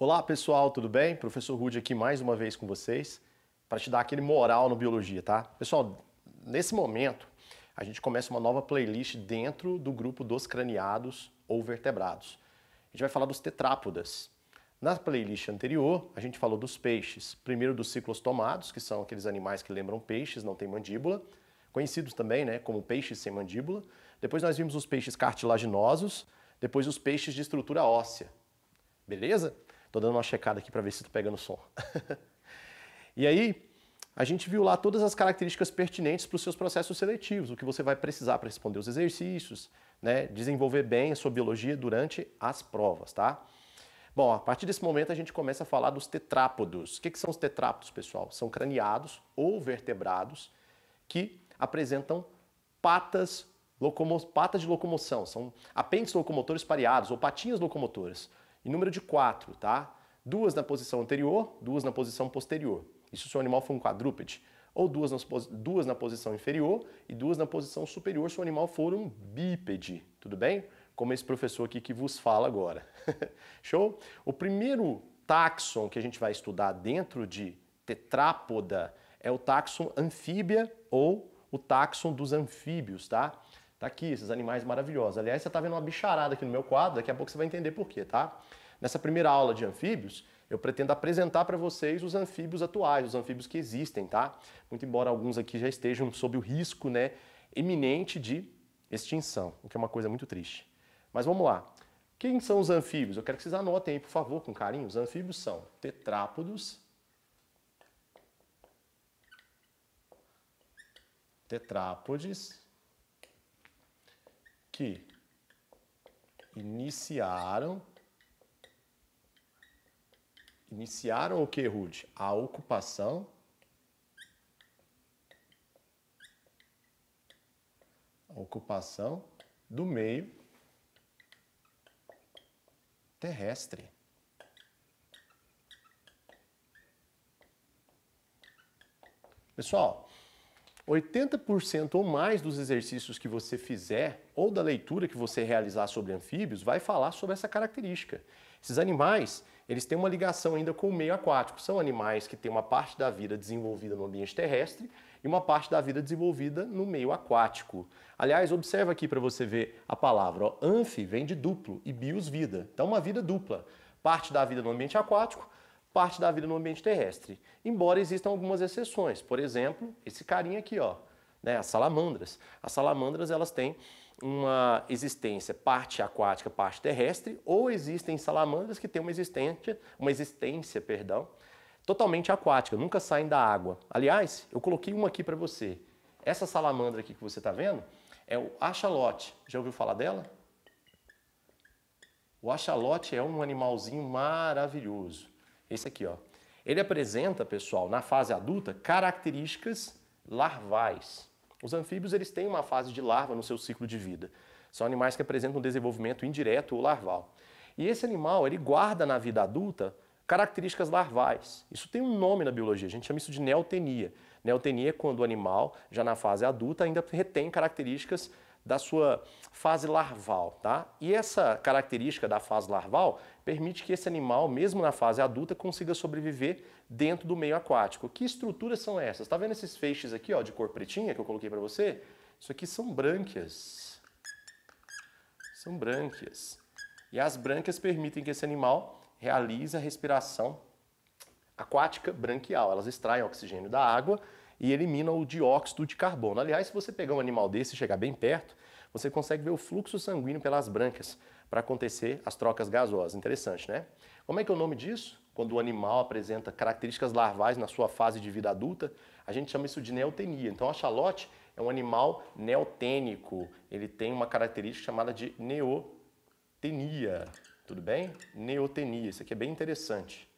Olá pessoal, tudo bem? Professor Rude aqui mais uma vez com vocês para te dar aquele moral no biologia, tá? Pessoal, nesse momento a gente começa uma nova playlist dentro do grupo dos craniados ou vertebrados. A gente vai falar dos tetrápodas. Na playlist anterior a gente falou dos peixes, primeiro dos ciclostomados, que são aqueles animais que lembram peixes, não têm mandíbula, conhecidos também, né, como peixes sem mandíbula. Depois nós vimos os peixes cartilaginosos, depois os peixes de estrutura óssea. Beleza? Tô dando uma checada aqui para ver se tô pegando o som. E aí, a gente viu lá todas as características pertinentes para os seus processos seletivos, o que você vai precisar para responder os exercícios, né, desenvolver bem a sua biologia durante as provas, tá? Bom, a partir desse momento a gente começa a falar dos tetrápodos. O que são os tetrápodos, pessoal? São craniados ou vertebrados que apresentam patas de locomoção, são apêndices locomotores pareados ou patinhas locomotoras. Em número de 4, tá? 2 na posição anterior, 2 na posição posterior. Isso se o animal for um quadrúpede. Ou 2 na posição inferior e 2 na posição superior se o animal for um bípede. Tudo bem? Como esse professor aqui que vos fala agora. Show? O primeiro táxon que a gente vai estudar dentro de tetrápoda é o táxon anfíbia ou o táxon dos anfíbios, tá? Tá aqui, esses animais maravilhosos. Aliás, você tá vendo uma bicharada aqui no meu quadro, daqui a pouco você vai entender por quê, tá? Nessa primeira aula de anfíbios, eu pretendo apresentar para vocês os anfíbios atuais, os anfíbios que existem, tá? Muito embora alguns aqui já estejam sob o risco, né, iminente de extinção, o que é uma coisa muito triste. Mas vamos lá. Quem são os anfíbios? Eu quero que vocês anotem aí, por favor, com carinho. Os anfíbios são tetrápodos, tetrápodes, que iniciaram o que, Rude? A ocupação do meio terrestre. Pessoal, 80% ou mais dos exercícios que você fizer ou da leitura que você realizar sobre anfíbios vai falar sobre essa característica. Esses animais, eles têm uma ligação ainda com o meio aquático. São animais que têm uma parte da vida desenvolvida no ambiente terrestre e uma parte da vida desenvolvida no meio aquático. Aliás, observa aqui para você ver a palavra. Ó, anfi vem de duplo e bios vida. Então, uma vida dupla. Parte da vida no ambiente aquático, parte da vida no ambiente terrestre. Embora existam algumas exceções. Por exemplo, esse carinha aqui, ó, né, as salamandras. As salamandras, elas têm uma existência parte aquática, parte terrestre, ou existem salamandras que têm uma existência, totalmente aquática, nunca saem da água. Aliás, eu coloquei uma aqui para você. Essa salamandra aqui que você está vendo é o axolote. Já ouviu falar dela? O axolote é um animalzinho maravilhoso. Esse aqui, ó. Ele apresenta, pessoal, na fase adulta, características larvais. Os anfíbios, eles têm uma fase de larva no seu ciclo de vida. São animais que apresentam um desenvolvimento indireto ou larval. E esse animal, ele guarda na vida adulta características larvais. Isso tem um nome na biologia, a gente chama isso de neotenia. Neotenia é quando o animal, já na fase adulta, ainda retém características da sua fase larval, tá? E essa característica da fase larval permite que esse animal, mesmo na fase adulta, consiga sobreviver dentro do meio aquático. Que estruturas são essas? Tá vendo esses feixes aqui, ó, de cor pretinha que eu coloquei para você? Isso aqui são brânquias. São brânquias. E as brânquias permitem que esse animal realize a respiração aquática branquial. Elas extraem oxigênio da água e eliminam o dióxido de carbono. Aliás, se você pegar um animal desse e chegar bem perto, você consegue ver o fluxo sanguíneo pelas brânquias para acontecer as trocas gasosas. Interessante, né? Como é que é o nome disso? Quando o animal apresenta características larvais na sua fase de vida adulta, a gente chama isso de neotenia. Então, o axolote é um animal neotênico. Ele tem uma característica chamada de neotenia. Tudo bem? Neotenia. Isso aqui é bem interessante.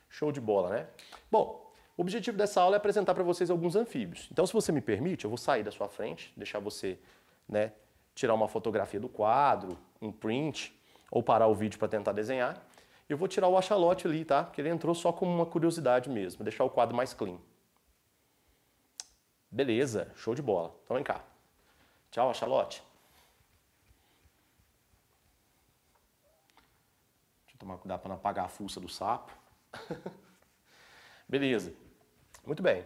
Show de bola, né? Bom, o objetivo dessa aula é apresentar para vocês alguns anfíbios. Então, se você me permite, eu vou sair da sua frente, deixar você, né, tirar uma fotografia do quadro, um print, ou parar o vídeo para tentar desenhar. Eu vou tirar o axolote ali, tá? Porque ele entrou só como uma curiosidade mesmo, vou deixar o quadro mais clean. Beleza, show de bola. Então vem cá. Tchau, axolote. Deixa eu Tomar cuidado para não apagar a fuça do sapo. Beleza. Muito bem.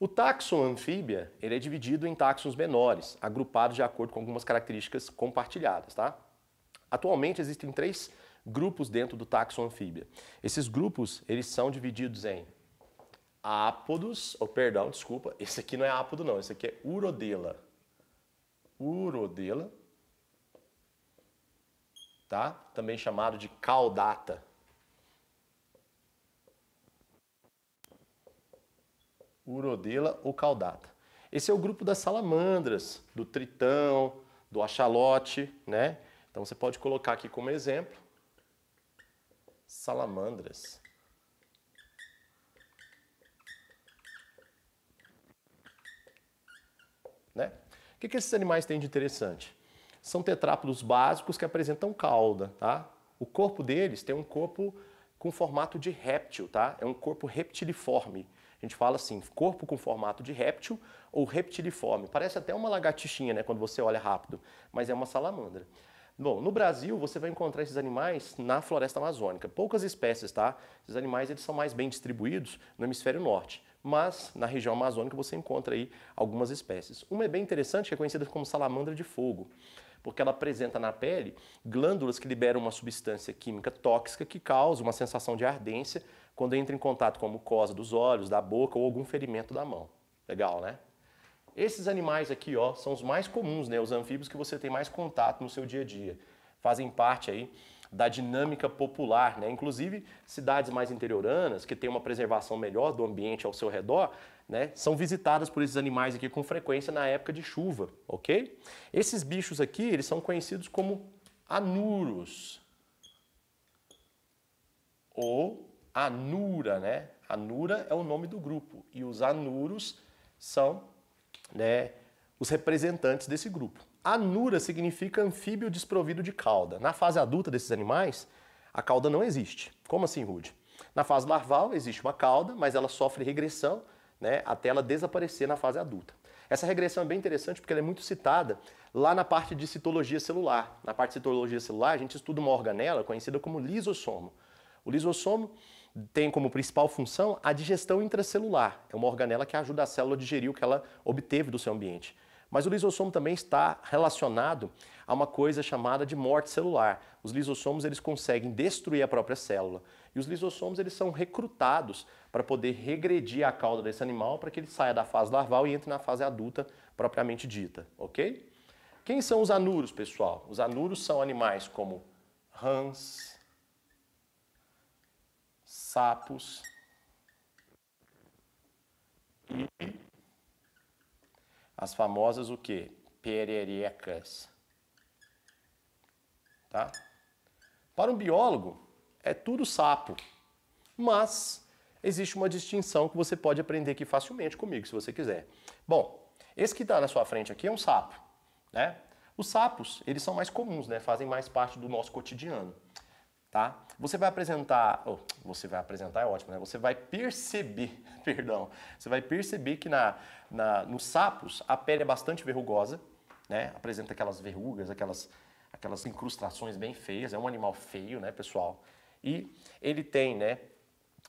O taxon anfíbia, ele é dividido em taxons menores, agrupados de acordo com algumas características compartilhadas, tá? Atualmente existem 3 grupos dentro do taxon anfíbia. Esses grupos, eles são divididos em ápodos, perdão, desculpa, esse aqui não é ápodo não, esse aqui é urodela. Urodela, tá? Também chamado de caudata. Urodela ou caudata. Esse é o grupo das salamandras, do tritão, do axalote, né? Então você pode colocar aqui como exemplo salamandras. Né? O que esses animais têm de interessante? São tetrápodos básicos que apresentam cauda, tá? O corpo deles tem um corpo com formato de réptil, tá? É um corpo reptiliforme. A gente fala assim, corpo com formato de réptil ou reptiliforme. Parece até uma lagartixinha, né, quando você olha rápido, mas é uma salamandra. Bom, no Brasil você vai encontrar esses animais na floresta amazônica. Poucas espécies, tá? Esses animais eles são mais bem distribuídos no hemisfério norte, mas na região amazônica você encontra aí algumas espécies. Uma é bem interessante, que é conhecida como salamandra de fogo, porque ela apresenta na pele glândulas que liberam uma substância química tóxica que causa uma sensação de ardência quando entra em contato com a mucosa dos olhos, da boca ou algum ferimento da mão. Legal, né? Esses animais aqui, ó, são os mais comuns, né? Os anfíbios que você tem mais contato no seu dia a dia. Fazem parte aí da dinâmica popular, né? Inclusive, cidades mais interioranas, que têm uma preservação melhor do ambiente ao seu redor, né? São visitadas por esses animais aqui com frequência na época de chuva, ok? Esses bichos aqui, eles são conhecidos como anuros. Ou anura, né? Anura é o nome do grupo. E os anuros são, né, os representantes desse grupo. Anura significa anfíbio desprovido de cauda. Na fase adulta desses animais, a cauda não existe. Como assim, Rude? Na fase larval existe uma cauda, mas ela sofre regressão, né, até ela desaparecer na fase adulta. Essa regressão é bem interessante porque ela é muito citada lá na parte de citologia celular. Na parte de citologia celular, a gente estuda uma organela conhecida como lisossomo. O lisossomo tem como principal função a digestão intracelular. É uma organela que ajuda a célula a digerir o que ela obteve do seu ambiente. Mas o lisossomo também está relacionado a uma coisa chamada de morte celular. Os lisossomos eles conseguem destruir a própria célula. E os lisossomos eles são recrutados para poder regredir a cauda desse animal para que ele saia da fase larval e entre na fase adulta propriamente dita, ok? Quem são os anuros, pessoal? Os anuros são animais como rãs, sapos e as famosas o quê? Pererecas. Tá? Para um biólogo, é tudo sapo, mas existe uma distinção que você pode aprender aqui facilmente comigo, se você quiser. Bom, esse que está na sua frente aqui é um sapo, né? Os sapos, eles são mais comuns, né? Fazem mais parte do nosso cotidiano. Tá? Você vai apresentar é ótimo, né? Você vai perceber, perdão, você vai perceber que nos sapos a pele é bastante verrugosa, né? Apresenta aquelas verrugas, aquelas incrustações bem feias, é um animal feio, né, pessoal? E ele tem, né,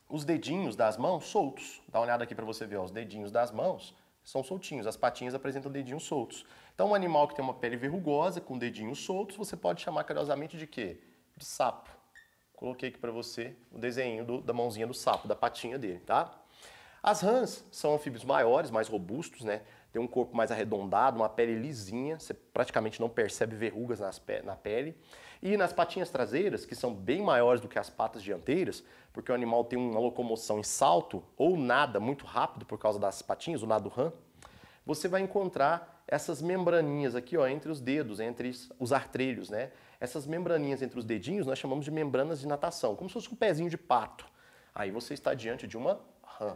os dedinhos das mãos soltos. Dá uma olhada aqui para você ver, ó, os dedinhos das mãos são soltinhos, as patinhas apresentam dedinhos soltos. Então, um animal que tem uma pele verrugosa, com dedinhos soltos, você pode chamar carinhosamente de quê? De sapo. Coloquei aqui para você o desenho da mãozinha do sapo, da patinha dele, tá? As rãs são anfíbios maiores, mais robustos, né? Tem um corpo mais arredondado, uma pele lisinha, você praticamente não percebe verrugas na pele. E nas patinhas traseiras, que são bem maiores do que as patas dianteiras, porque o animal tem uma locomoção em salto ou nada muito rápido por causa das patinhas, o nado rã, você vai encontrar essas membraninhas aqui, ó, entre os dedos, entre os artrelhos, né? Essas membraninhas entre os dedinhos nós chamamos de membranas de natação, como se fosse um pezinho de pato. Aí você está diante de uma rã.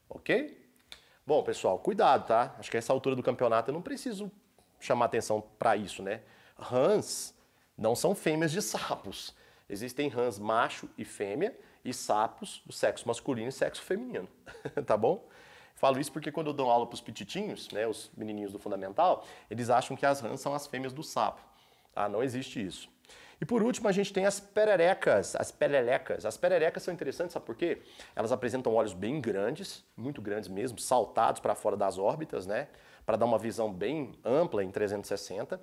Ok? Bom, pessoal, cuidado, tá? Acho que a essa altura do campeonato eu não preciso chamar atenção para isso, né? Rãs não são fêmeas de sapos. Existem rãs macho e fêmea e sapos do sexo masculino e sexo feminino, tá bom? Falo isso porque quando eu dou aula para os pititinhos, né, os menininhos do fundamental, eles acham que as rãs são as fêmeas do sapo. Ah, não existe isso. E por último, a gente tem as pererecas, as pererecas. As pererecas são interessantes, sabe por quê? Elas apresentam olhos bem grandes, muito grandes mesmo, saltados para fora das órbitas, né? Para dar uma visão bem ampla em 360.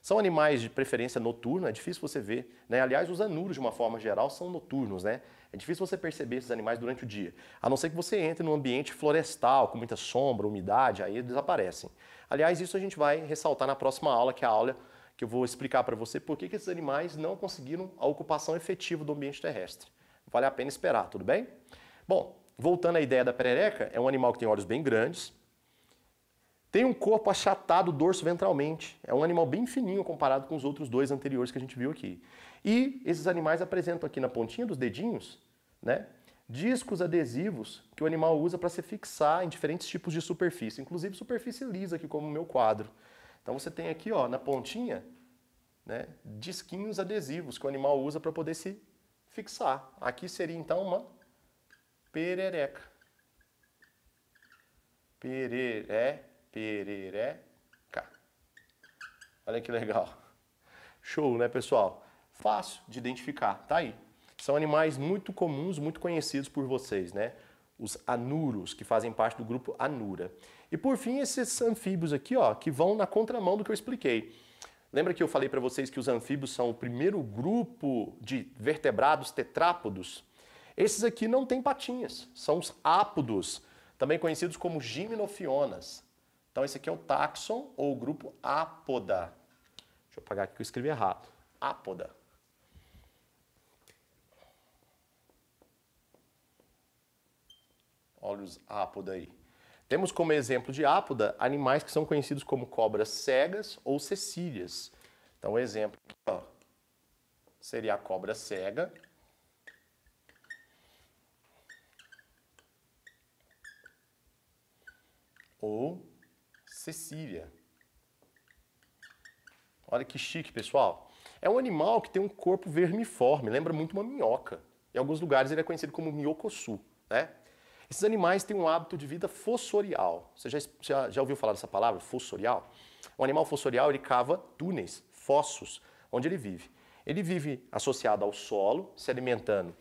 São animais de preferência noturna, é difícil você ver, né? Aliás, os anuros, de uma forma geral, são noturnos, né? É difícil você perceber esses animais durante o dia. A não ser que você entre num ambiente florestal, com muita sombra, umidade, aí eles aparecem. Aliás, isso a gente vai ressaltar na próxima aula, que é a aula que eu vou explicar para você por que esses animais não conseguiram a ocupação efetiva do ambiente terrestre. Vale a pena esperar, tudo bem? Bom, voltando à ideia da perereca, é um animal que tem olhos bem grandes, tem um corpo achatado dorso-ventralmente. É um animal bem fininho comparado com os outros dois anteriores que a gente viu aqui. E esses animais apresentam aqui na pontinha dos dedinhos, né, discos adesivos que o animal usa para se fixar em diferentes tipos de superfície, inclusive superfície lisa, aqui como o meu quadro. Então você tem aqui, ó, na pontinha, né, disquinhos adesivos que o animal usa para poder se fixar. Aqui seria então uma perereca. Perereca. Olha que legal. Show, né, pessoal? Fácil de identificar, tá aí. São animais muito comuns, muito conhecidos por vocês, né? Os anuros, que fazem parte do grupo Anura. E por fim, esses anfíbios aqui, ó, que vão na contramão do que eu expliquei. Lembra que eu falei para vocês que os anfíbios são o primeiro grupo de vertebrados tetrápodos? Esses aqui não têm patinhas, são os ápodos, também conhecidos como gimnofionas. Então esse aqui é o táxon ou o grupo Apoda. Deixa eu apagar aqui que eu escrevi errado. Apoda. Olha os Apoda aí. Temos como exemplo de Apoda animais que são conhecidos como cobras cegas ou cecílias. Então o exemplo ó, seria a cobra cega. Ou cecília. Olha que chique, pessoal. É um animal que tem um corpo vermiforme, lembra muito uma minhoca. Em alguns lugares ele é conhecido como minhocossu, né? Esses animais têm um hábito de vida fossorial. Você já ouviu falar dessa palavra, fossorial? O animal fossorial, ele cava túneis, fossos, onde ele vive. Ele vive associado ao solo, se alimentando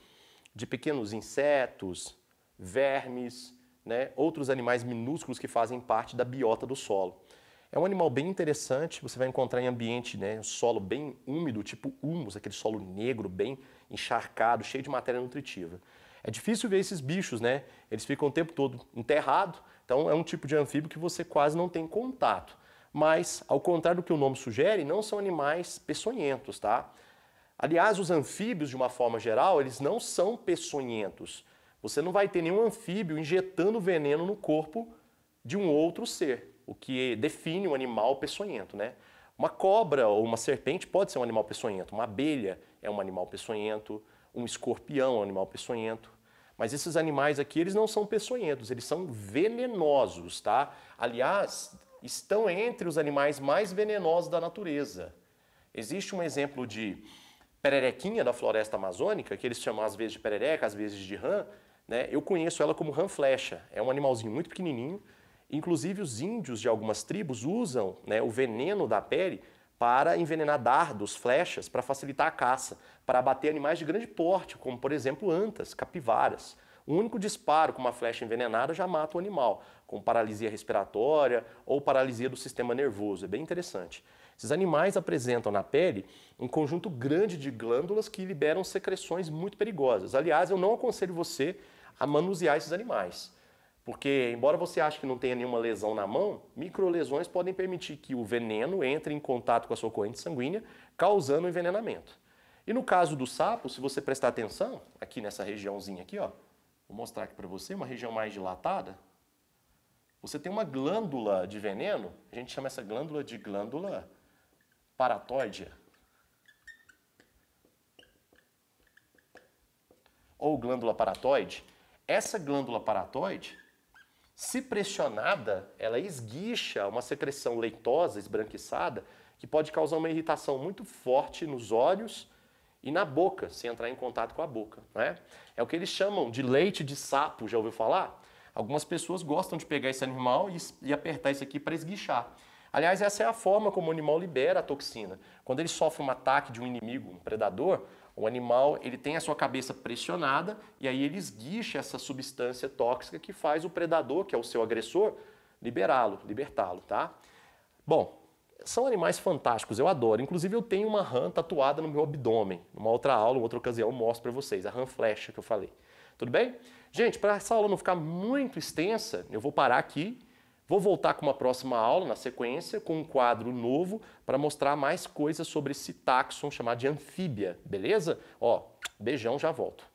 de pequenos insetos, vermes, né, outros animais minúsculos que fazem parte da biota do solo. É um animal bem interessante, você vai encontrar em ambiente, né, um solo bem úmido, tipo humus, aquele solo negro, bem encharcado, cheio de matéria nutritiva. É difícil ver esses bichos, né? Eles ficam o tempo todo enterrados, então é um tipo de anfíbio que você quase não tem contato. Mas, ao contrário do que o nome sugere, não são animais peçonhentos, tá? Aliás, os anfíbios, de uma forma geral, eles não são peçonhentos. Você não vai ter nenhum anfíbio injetando veneno no corpo de um outro ser, o que define um animal peçonhento, né? Uma cobra ou uma serpente pode ser um animal peçonhento, uma abelha é um animal peçonhento, um escorpião é um animal peçonhento. Mas esses animais aqui, eles não são peçonhentos, eles são venenosos, tá? Aliás, estão entre os animais mais venenosos da natureza. Existe um exemplo de pererequinha da floresta amazônica, que eles chamam às vezes de perereca, às vezes de rã, né? Eu conheço ela como rã-flecha. É um animalzinho muito pequenininho. Inclusive os índios de algumas tribos usam, né, o veneno da pele para envenenar dardos, flechas, para facilitar a caça, para abater animais de grande porte, como por exemplo antas, capivaras. Um único disparo com uma flecha envenenada já mata o animal, com paralisia respiratória ou paralisia do sistema nervoso. É bem interessante. Esses animais apresentam na pele um conjunto grande de glândulas que liberam secreções muito perigosas. Aliás, eu não aconselho você a manusear esses animais. Porque, embora você ache que não tenha nenhuma lesão na mão, microlesões podem permitir que o veneno entre em contato com a sua corrente sanguínea, causando envenenamento. E no caso do sapo, se você prestar atenção, aqui nessa regiãozinha aqui, ó, vou mostrar aqui para você, uma região mais dilatada, você tem uma glândula de veneno, a gente chama essa glândula de glândula paratóide. Ou glândula paratóide. Essa glândula paratóide, se pressionada, ela esguicha uma secreção leitosa, esbranquiçada, que pode causar uma irritação muito forte nos olhos e na boca, se entrar em contato com a boca, né? É o que eles chamam de leite de sapo, já ouviu falar? Algumas pessoas gostam de pegar esse animal e apertar isso aqui para esguichar. Aliás, essa é a forma como o animal libera a toxina. Quando ele sofre um ataque de um inimigo, um predador, o animal ele tem a sua cabeça pressionada e aí ele esguicha essa substância tóxica que faz o predador, que é o seu agressor, libertá-lo, tá? Bom, são animais fantásticos, eu adoro. Inclusive eu tenho uma rã tatuada no meu abdômen. Numa outra aula, em outra ocasião, eu mostro para vocês, a rã flecha que eu falei. Tudo bem? Gente, para essa aula não ficar muito extensa, eu vou parar aqui. Vou voltar com uma próxima aula, na sequência, com um quadro novo para mostrar mais coisas sobre esse táxon chamado de anfíbia, beleza? Ó, beijão, já volto.